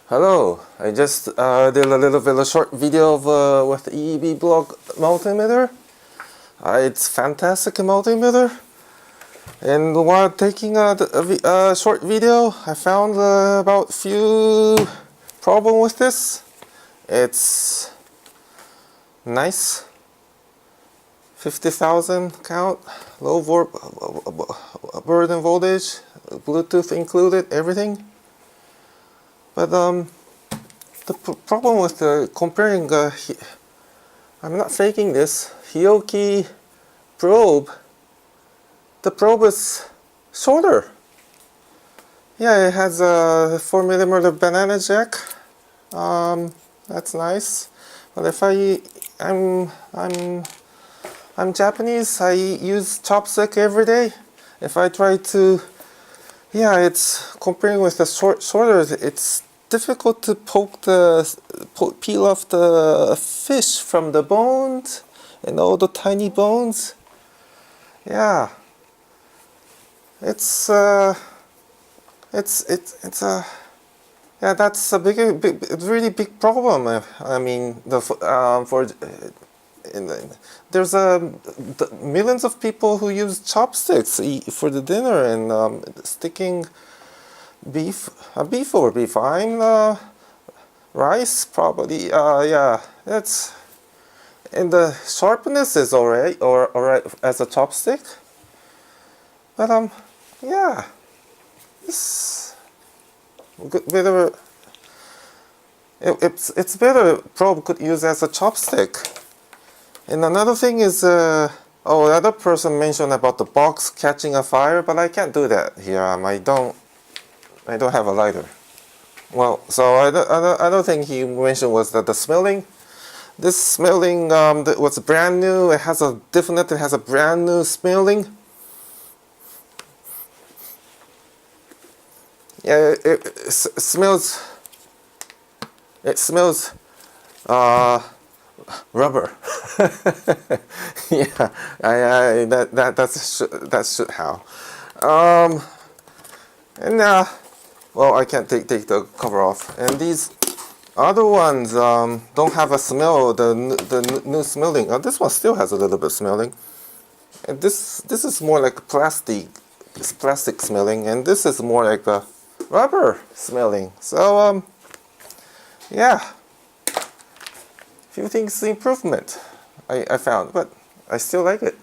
Hello, I just did a little bit of short video of, with the EEVBlog multimeter. It's fantastic multimeter. And while taking a short video, I found about few problem with this. It's nice, 50,000 count, low burden voltage, Bluetooth included, everything. But the problem with comparing, I'm not faking this, Hioki probe, the probe is shorter. Yeah, it has a 4mm banana jack. That's nice. But if I'm Japanese, I use chopstick every day. If I try to, yeah, it's comparing with the shorter, it's difficult to peel off the fish from the bones and all the tiny bones. Yeah, it's a yeah, that's a really big problem. I mean, there's millions of people who use chopsticks for the dinner and sticking beef or be fine. Rice probably. Yeah, that's, and the sharpness is alright as a chopstick. But yeah, this better. It's better. Probe could use as a chopstick. And another thing is, oh, the other person mentioned about the box catching a fire, but I can't do that here. I don't have a lighter. Well, so another thing he mentioned was that the smelling. This smelling that was brand new. It has definitely has a brand new smelling. Yeah, it smells. It smells rubber. Yeah, that's how. And well, I can't take the cover off. And these other ones don't have a smell. The new smelling. This one still has a little bit of smelling. And this is more like plastic. It's plastic smelling, and this is more like a rubber smelling. So yeah, few things improvement I found, but I still like it.